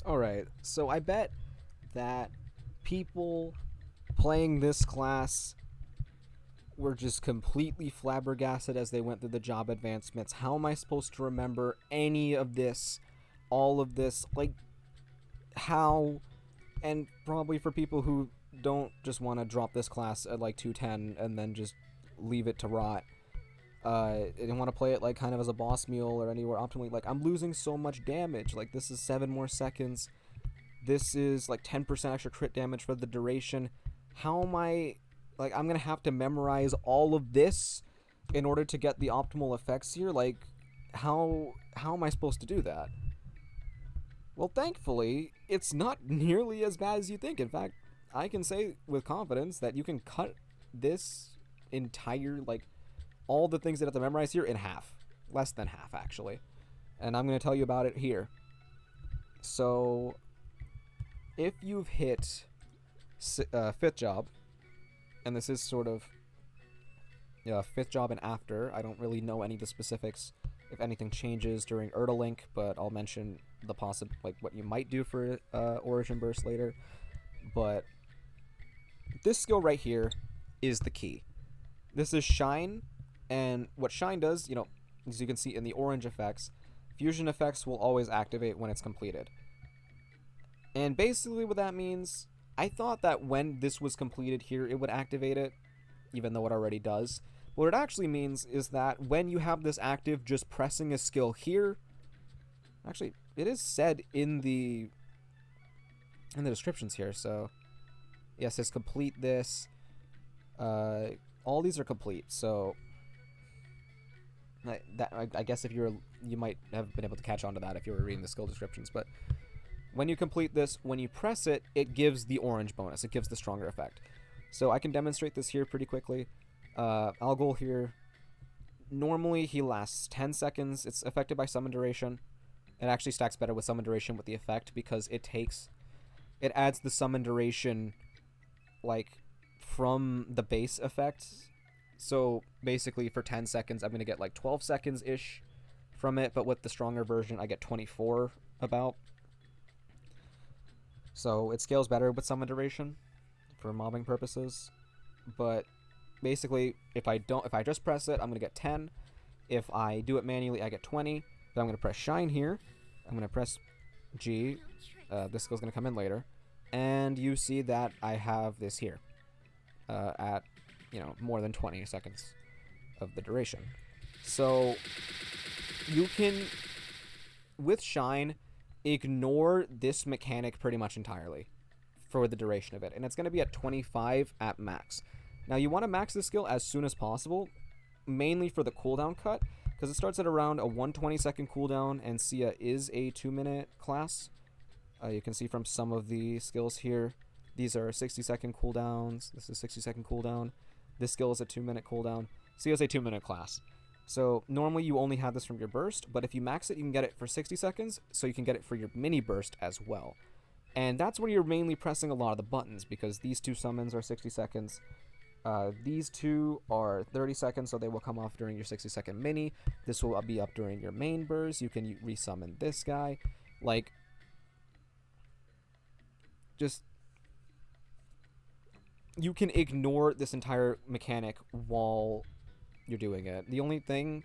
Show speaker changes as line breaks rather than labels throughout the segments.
Alright, so I bet that people playing this class were just completely flabbergasted as they went through the job advancements. How am I supposed to remember any of this? All of this? Like, how? And probably for people who don't just want to drop this class at like 210 and then just leave it to rot. They want to play it like kind of as a boss mule or anywhere optimally. Like, I'm losing so much damage. Like, this is 7 more seconds. This is like 10% extra crit damage for the duration. How am I... Like, I'm going to have to memorize all of this in order to get the optimal effects here? Like, how am I supposed to do that? Well, thankfully, it's not nearly as bad as you think. In fact, I can say with confidence that you can cut this entire, like, all the things that I have to memorize here in half. Less than half, actually. And I'm going to tell you about it here. So, if you've hit 5th job, and this is sort of 5th job and after, I don't really know any of the specifics if anything changes during Erdalink, but I'll mention the what you might do for Origin Burst later. But this skill right here is the key. This is Shine, and what Shine does, as you can see in the orange effects, fusion effects will always activate when it's completed. And basically what that means, I thought that when this was completed here, it would activate it, even though it already does. What it actually means is that when you have this active, just pressing a skill here, actually, it is said in the descriptions here, so yes, it's complete this. All these are complete, so I guess if you might have been able to catch on to that if you were reading the skill descriptions, but when you complete this, when you press it, it gives the orange bonus. It gives the stronger effect. So I can demonstrate this here pretty quickly. I'll go here. Normally, he lasts 10 seconds. It's affected by summon duration. It actually stacks better with summon duration with the effect because it adds the summon duration, like, from the base effect. So basically, for 10 seconds, I'm going to get like 12 seconds-ish from it, but with the stronger version, I get 24 about. So it scales better with summon duration for mobbing purposes. But basically, if I just press it, I'm gonna get 10. If I do it manually, I get 20. But I'm gonna press Shine here. I'm gonna press G. This skill's gonna come in later, and you see that I have this here at more than 20 seconds of the duration. So you can, with Shine, ignore this mechanic pretty much entirely for the duration of it, and it's going to be at 25 at max. Now you want to max this skill as soon as possible, mainly for the cooldown cut, because it starts at around a 120 second cooldown, and Sia is a 2-minute class. You can see from some of the skills here, these are 60 second cooldowns. This is 60 second cooldown. This skill is a 2-minute cooldown. Sia is a 2-minute class. So normally you only have this from your burst, but if you max it, you can get it for 60 seconds, so you can get it for your mini burst as well. And that's where you're mainly pressing a lot of the buttons, because these two summons are 60 seconds. These two are 30 seconds, so they will come off during your 60-second mini. This will be up during your main burst. You can resummon this guy. Like, just... you can ignore this entire mechanic while you're doing it. The only thing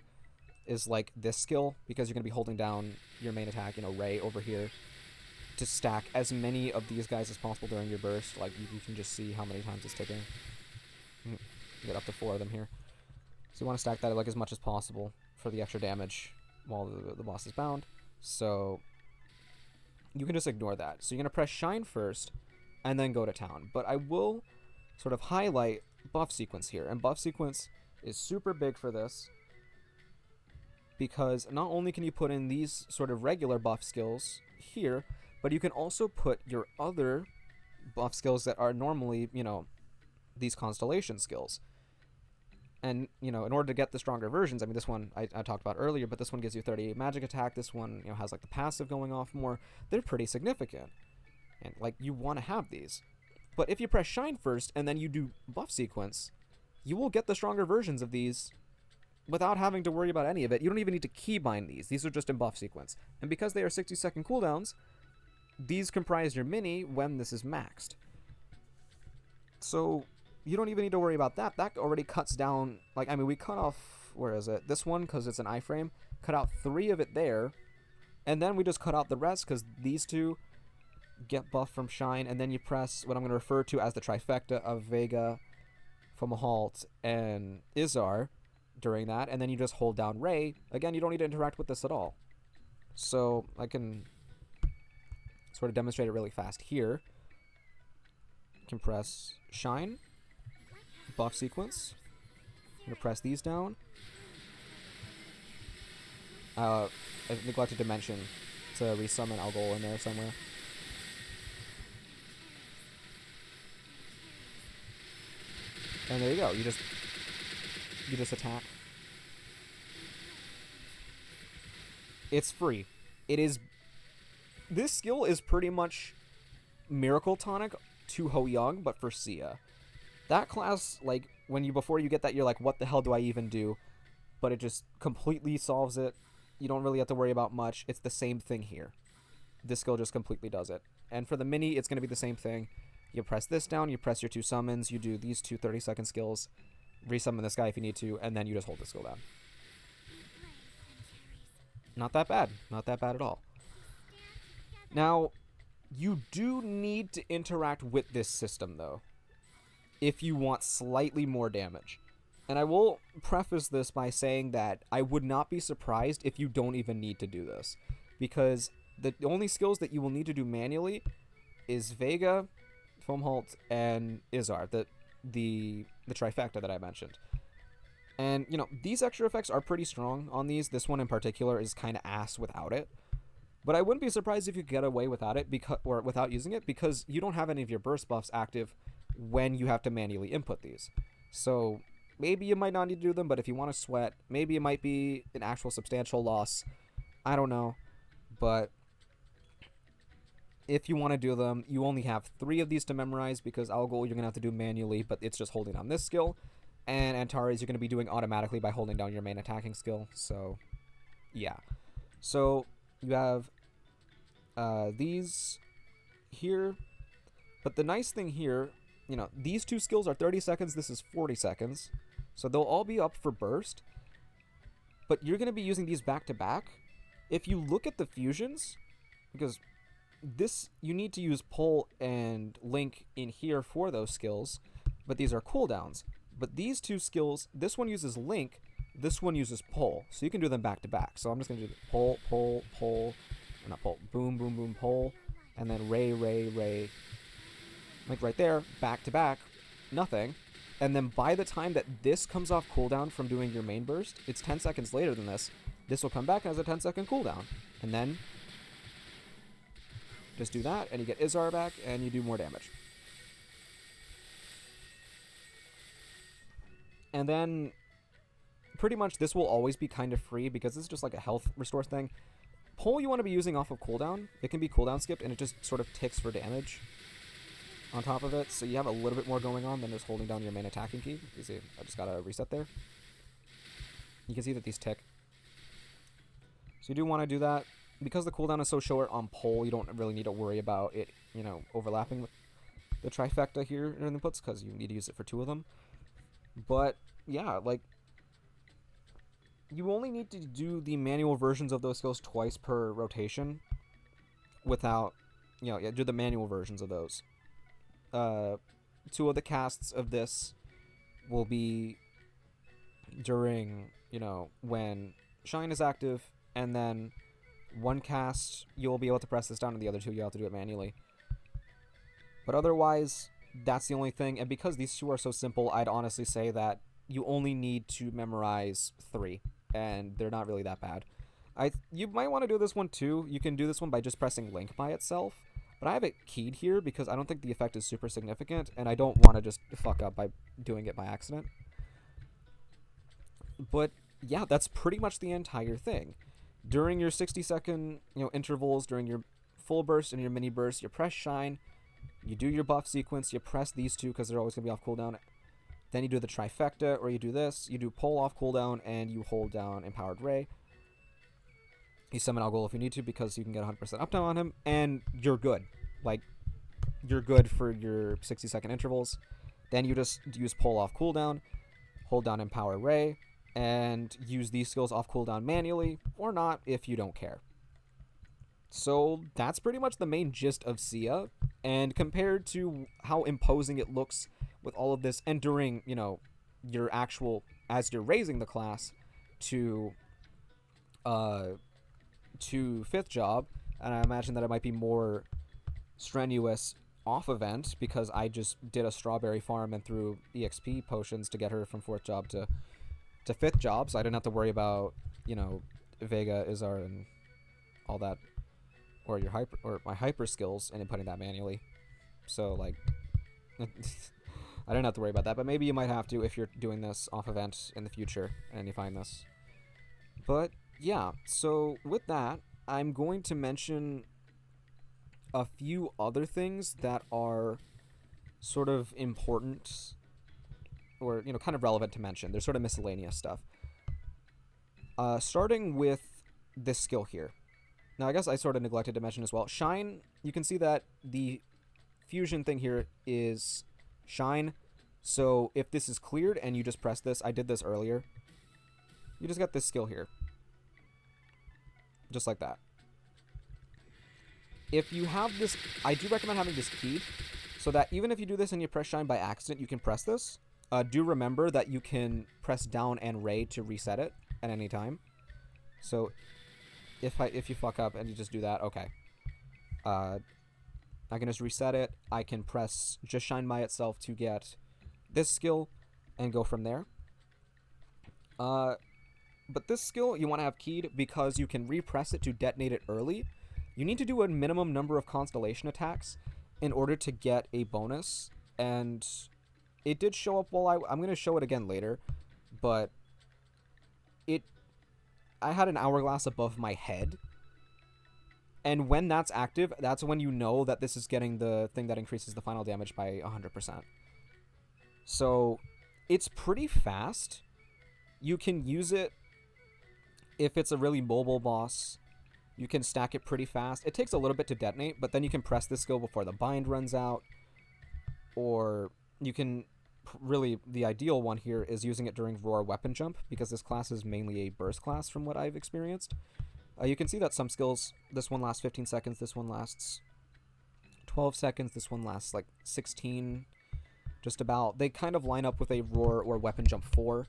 is like this skill, because you're going to be holding down your main attack, Ray over here, to stack as many of these guys as possible during your burst. Like, you can just see how many times it's ticking. You get up to 4 of them here. So you want to stack that like as much as possible for the extra damage while the boss is bound. So you can just ignore that. So you're going to press Shine first and then go to town. But I will sort of highlight buff sequence here. And buff sequence is super big for this, because not only can you put in these sort of regular buff skills here, but you can also put your other buff skills that are normally, these constellation skills. And, in order to get the stronger versions, I mean, this one I talked about earlier, but this one gives you 38 magic attack. This one, has like the passive going off more. They're pretty significant. And, like, you want to have these. But if you press Shine first and then you do buff sequence, you will get the stronger versions of these without having to worry about any of it. You don't even need to keybind these. These are just in buff sequence. And because they are 60-second cooldowns, these comprise your mini when this is maxed. So you don't even need to worry about that. That already cuts down, like, I mean, we cut off, where is it? This one, because it's an iframe, cut out 3 of it there, and then we just cut out the rest, because these 2 get buffed from Shine, and then you press what I'm going to refer to as the trifecta of Vega, Fomalhaut, and Izar during that, and then you just hold down Ray. Again, you don't need to interact with this at all. So I can sort of demonstrate it really fast here. You can press Shine, buff sequence. I'm going to press these down. I neglected to mention to resummon Algol in there somewhere. And there you go. You just attack. It's free. This skill is pretty much Miracle Tonic to Ho Young, but for Sia. That class, like, before you get that, you're like, what the hell do I even do? But it just completely solves it. You don't really have to worry about much. It's the same thing here. This skill just completely does it. And for the mini, it's going to be the same thing. You press this down, you press your 2 summons, you do these 2 30-second skills, resummon this guy if you need to, and then you just hold the skill down. Not that bad. Not that bad at all. Now, you do need to interact with this system, though, if you want slightly more damage. And I will preface this by saying that I would not be surprised if you don't even need to do this, because the only skills that you will need to do manually is Vega, Fomalhaut, and Izar, the trifecta that I mentioned. And, you know, these extra effects are pretty strong on these. This one in particular is kind of ass without it. But I wouldn't be surprised if you could get away without it, or without using it, because you don't have any of your burst buffs active when you have to manually input these. So maybe you might not need to do them, but if you want to sweat, maybe it might be an actual substantial loss. I don't know. But if you want to do them, you only have 3 of these to memorize, because Algol you're going to have to do manually, but it's just holding on this skill. And Antares you're going to be doing automatically by holding down your main attacking skill. So, yeah. So, you have these here. But the nice thing here, you know, these 2 skills are 30 seconds. This is 40 seconds. So, they'll all be up for burst. But you're going to be using these back to back. If you look at the fusions, because this, you need to use Pull and Link in here for those skills, but these are cooldowns. But these 2 skills, this one uses Link, this one uses Pull, so you can do them back to back. So I'm just going to do Pull, Pull, Pull, or not Pull, Boom, Boom, Boom, Pull, and then Ray, Ray, Ray, like right there, back to back, nothing. And then by the time that this comes off cooldown from doing your main burst, it's 10 seconds later than this. This will come back as a 10-second cooldown. And then just do that, and you get Izar back, and you do more damage. And then pretty much this will always be kind of free, because it's just like a health restore thing. Pull you want to be using off of cooldown. It can be cooldown skipped, and it just sort of ticks for damage on top of it. So you have a little bit more going on than just holding down your main attacking key. You see, I just got to reset there. You can see that these tick. So you do want to do that. Because the cooldown is so short on Pull, you don't really need to worry about it, you know, overlapping with the trifecta here in inputs, because you need to use it for 2 of them. But, yeah, like, you only need to do the manual versions of those skills twice per rotation without, you know, yeah, do the manual versions of those. 2 of the casts of this will be during, you know, when Shine is active, and then 1 cast, you'll be able to press this down, and the other 2, you'll have to do it manually. But otherwise, that's the only thing. And because these 2 are so simple, I'd honestly say that you only need to memorize 3, and they're not really that bad. You might want to do this one too. You can do this one by just pressing Link by itself, but I have it keyed here because I don't think the effect is super significant, and I don't want to just fuck up by doing it by accident. But yeah, that's pretty much the entire thing. During your 60-second, you know, intervals, during your full burst and your mini burst, you press Shine, you do your buff sequence, you press these 2 because they're always going to be off cooldown. Then you do the trifecta, or you do this, you do Pull off cooldown, and you hold down Empowered Ray. You summon Algol if you need to because you can get 100% uptime on him, and you're good. Like, you're good for your 60-second intervals. Then you just use pull off cooldown, hold down Empower Ray, and use these skills off cooldown manually, or not if you don't care. So that's pretty much the main gist of Sia, and compared to how imposing it looks with all of this, and during, you know, your actual, as you're raising the class to 5th job, and I imagine that it might be more strenuous off event because I just did a strawberry farm and threw EXP potions to get her from 4th job to 5th job, so I didn't have to worry about, you know, Vega, Izar, and all that, or your hyper, or my hyper skills, and inputting that manually. So like, I didn't have to worry about that, but maybe you might have to if you're doing this off event in the future and you find this. But yeah, so with that, I'm going to mention a few other things that are sort of important, or, you know, kind of relevant to mention. They're sort of miscellaneous stuff. Starting with this skill here. Now, I guess I sort of neglected to mention as well. Shine, you can see that the fusion thing here is shine. So if this is cleared and you just press this, I did this earlier, you just got this skill here. Just like that. If you have this, I do recommend having this keyed, so that even if you do this and you press shine by accident, you can press this. Do remember that you can press down and ray to reset it at any time. So if you fuck up and you just do that, okay. I can just reset it. I can press just shine by itself to get this skill and go from there. But this skill you want to have keyed because you can repress it to detonate it early. You need to do a minimum number of constellation attacks in order to get a bonus, and it did show up while I'm going to show it again later, but I had an hourglass above my head, and when that's active, that's when you know that this is getting the thing that increases the final damage by 100%. So it's pretty fast. You can use it if it's a really mobile boss. You can stack it pretty fast. It takes a little bit to detonate, but then you can press this skill before the bind runs out. Or you can, really, the ideal one here is using it during Roar Weapon Jump, because this class is mainly a burst class from what I've experienced. You can see that some skills, this one lasts 15 seconds, this one lasts 12 seconds, this one lasts like 16, just about. They kind of line up with a Roar or Weapon Jump 4,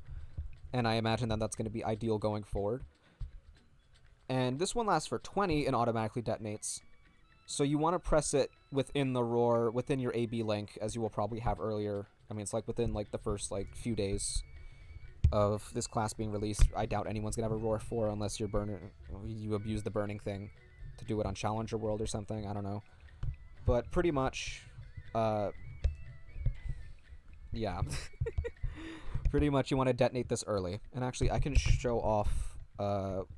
and I imagine that that's going to be ideal going forward. And this one lasts for 20 and automatically detonates. So you want to press it within the Roar, within your AB link, as you will probably have earlier. I mean, it's like within like the first like few days of this class being released. I doubt anyone's going to have a Roar 4 unless you abuse the burning thing to do it on Challenger World or something. I don't know. But pretty much, yeah. Pretty much you want to detonate this early. And actually, I can show off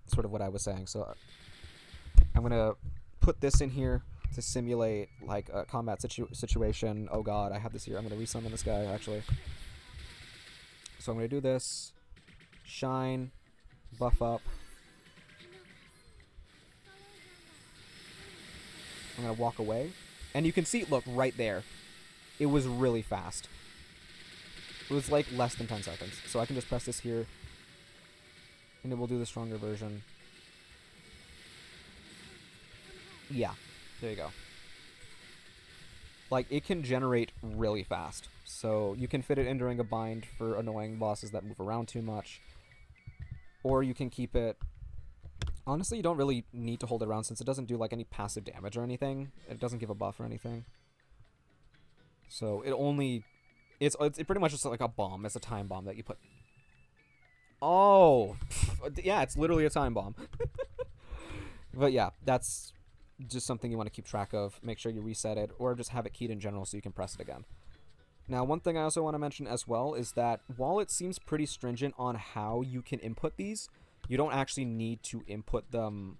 sort of what I was saying. So I'm going to put this in here to simulate like a combat situation. Oh god, I have this here. I'm going to resummon this guy, actually. So I'm going to do this. Shine. Buff up. I'm going to walk away. And you can see, look, right there. It was really fast. It was like less than 10 seconds. So I can just press this here. And it will do the stronger version. Yeah. There you go. Like, it can generate really fast. So you can fit it in during a bind for annoying bosses that move around too much. Or you can keep it... Honestly, you don't really need to hold it around since it doesn't do like any passive damage or anything. It doesn't give a buff or anything. So it only... It's pretty much just like a bomb. It's a time bomb that you put... Oh! Yeah, it's literally a time bomb. But yeah, that's just something you want to keep track of. Make sure you reset it, or just have it keyed in general so you can press it again. Now, one thing I also want to mention as well is that while it seems pretty stringent on how you can input these, you don't actually need to input them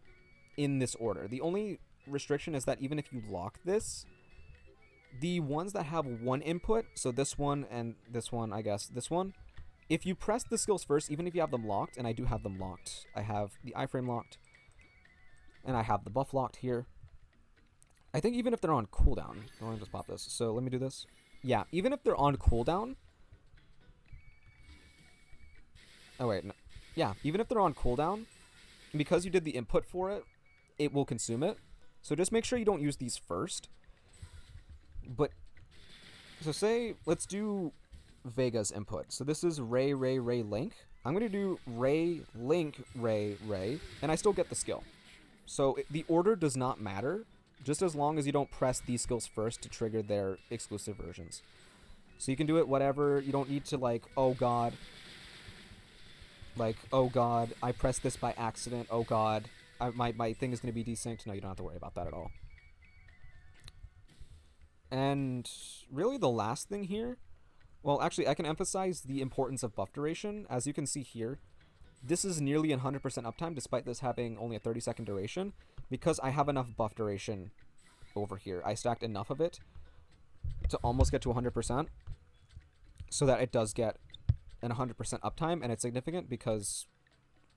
in this order. The only restriction is that even if you lock this, the ones that have one input, so this one and this one, I guess, this one, if you press the skills first, even if you have them locked, and I do have them locked, I have the iframe locked, and I have the buff locked here. I think even if they're on cooldown, let me just pop this. So let me do this. Yeah, even if they're on cooldown. Oh wait, no. Yeah, even if they're on cooldown, because you did the input for it, it will consume it. So just make sure you don't use these first. But so say let's do Vega's input. So this is Ray Link. I'm gonna do Ray Link Ray, and I still get the skill. So the order does not matter, just as long as you don't press these skills first to trigger their exclusive versions. So you can do it whatever. You don't need to like, oh god, I pressed this by accident. Oh god, my thing is gonna be desynced. No, you don't have to worry about that at all. And really the last thing here, well, actually, I can emphasize the importance of buff duration. As you can see here, this is nearly 100% uptime, despite this having only a 30-second duration, because I have enough buff duration over here. I stacked enough of it to almost get to 100%, so that it does get an 100% uptime, and it's significant because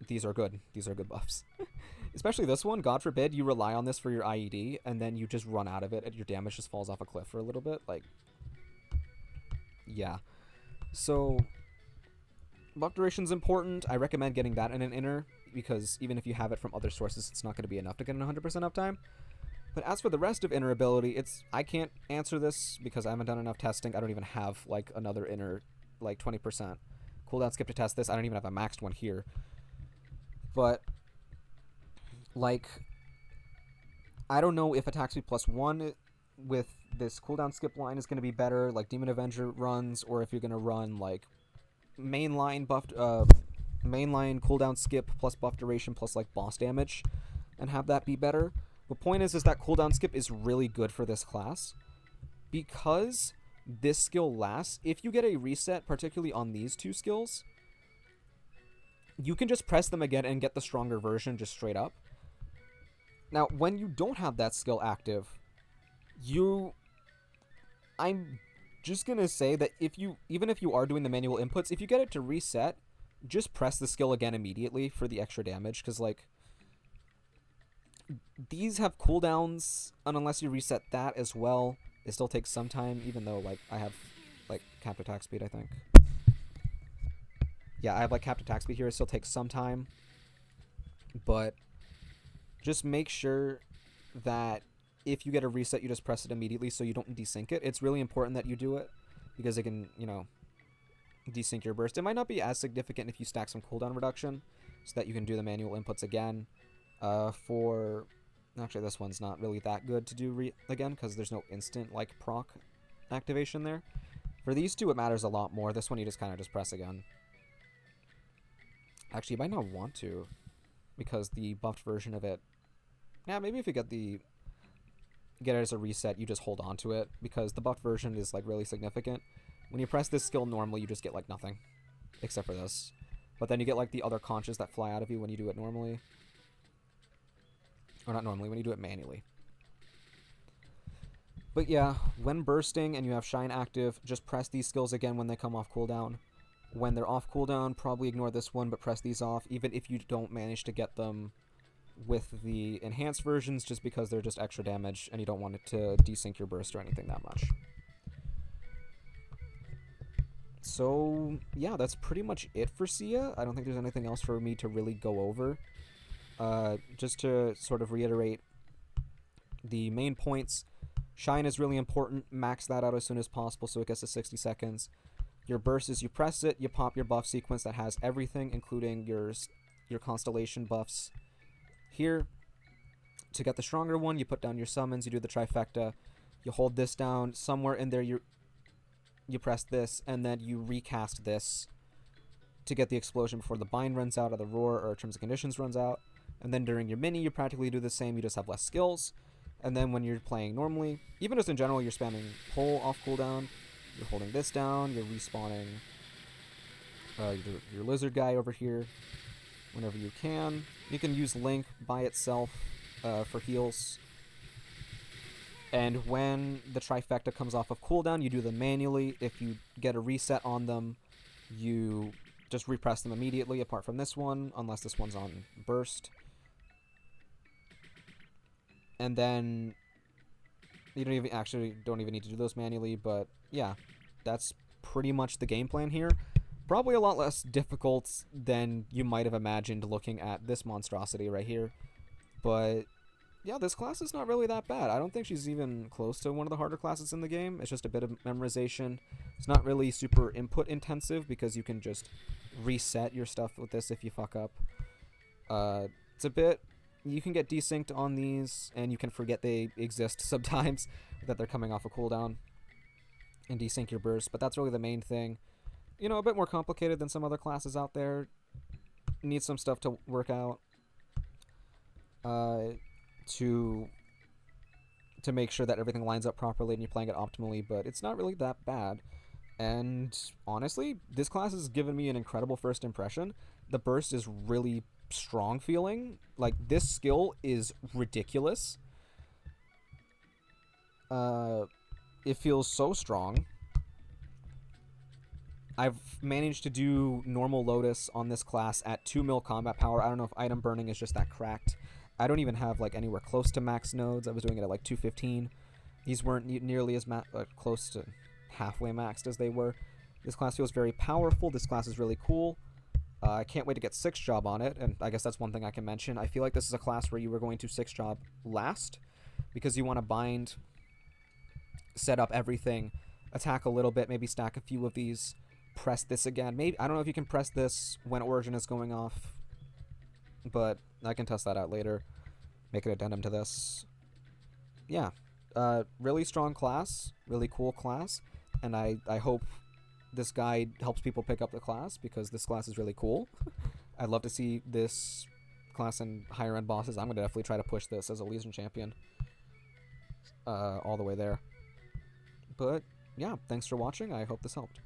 these are good. These are good buffs. Especially this one, God forbid you rely on this for your IED, and then you just run out of it, and your damage just falls off a cliff for a little bit. Like, yeah. So buff duration's important. I recommend getting that in an inner, because even if you have it from other sources, it's not going to be enough to get an 100% uptime. But as for the rest of inner ability, I can't answer this because I haven't done enough testing. I don't even have like another inner, like 20% cooldown skip to test this. I don't even have a maxed one here. But like, I don't know if attack speed +1 with this cooldown skip line is going to be better, like Demon Avenger runs, or if you're going to run like mainline cooldown skip plus buff duration plus like boss damage and have that be better. The point is that cooldown skip is really good for this class because this skill lasts. If you get a reset, particularly on these two skills, you can just press them again and get the stronger version just straight up. Now, when you don't have that skill active, I'm just gonna say that even if you are doing the manual inputs, if you get it to reset, just press the skill again immediately for the extra damage, because like these have cooldowns, and unless you reset that as well, it still takes some time, even though like I have like capped attack speed, I think. Yeah, I have like capped attack speed here. It still takes some time, but just make sure that if you get a reset, you just press it immediately so you don't desync it. It's really important that you do it because it can, desync your burst. It might not be as significant if you stack some cooldown reduction so that you can do the manual inputs again. Actually, this one's not really that good to do again because there's no instant, like, proc activation there. For these two, it matters a lot more. This one, you just kind of just press again. Actually, you might not want to because the buffed version of it... Yeah, maybe if you get it as a reset, you just hold on to it because the buffed version is, like, really significant. When you press this skill normally, you just get, like, nothing. Except for this. But then you get, like, the other conches that fly out of you when you do it normally. Or not normally, when you do it manually. But yeah, when bursting and you have Shine active, just press these skills again when they come off cooldown. When they're off cooldown, probably ignore this one, but press these off, even if you don't manage to get them with the enhanced versions, just because they're just extra damage and you don't want it to desync your burst or anything that much. So, yeah, that's pretty much it for Sia. I don't think there's anything else for me to really go over. Just to sort of reiterate the main points, Shine is really important. Max that out as soon as possible so it gets to 60 seconds. Your burst is you press it, you pop your buff sequence that has everything, including your constellation buffs. Here, to get the stronger one, you put down your summons, you do the trifecta, you hold this down, somewhere in there you press this, and then you recast this to get the explosion before the bind runs out or the roar or terms and conditions runs out. And then during your mini, you practically do the same, you just have less skills. And then when you're playing normally, even just in general, you're spamming pull off cooldown, you're holding this down, you're respawning your lizard guy over here whenever you can. You can use Link by itself for heals. And when the trifecta comes off of cooldown, you do them manually. If you get a reset on them, you just repress them immediately, apart from this one, unless this one's on burst. and then you don't even need to do those manually, but yeah, that's pretty much the game plan here. Probably a lot less difficult than you might have imagined looking at this monstrosity right here. But yeah, this class is not really that bad. I don't think she's even close to one of the harder classes in the game. It's just a bit of memorization. It's not really super input intensive because you can just reset your stuff with this if you fuck up. It's a bit... You can get desynced on these, and you can forget they exist sometimes, that they're coming off a cooldown, and desync your burst, but that's really the main thing. You know, a bit more complicated than some other classes out there. Need some stuff to work out to make sure that everything lines up properly and you're playing it optimally, but it's not really that bad. And honestly, this class has given me an incredible first impression. The burst is really strong feeling. Like, this skill is ridiculous. It feels so strong. I've managed to do normal Lotus on this class at 2 mil combat power. I don't know if item burning is just that cracked. I don't even have like anywhere close to max nodes. I was doing it at like 215. These weren't nearly as close to halfway maxed as they were. This class feels very powerful. This class is really cool. I can't wait to get 6 job on it, and I guess that's one thing I can mention. I feel like this is a class where you were going to 6 job last, because you want to bind, set up everything, attack a little bit, maybe stack a few of these, press this again. Maybe, I don't know if you can press this when Origin is going off, but I can test that out later. Make an addendum to this. Yeah, really strong class, really cool class, and I hope this guide helps people pick up the class, because this class is really cool. I'd love to see this class in higher end bosses. I'm going to definitely try to push this as a Legion champion all the way there. But yeah, thanks for watching. I hope this helped.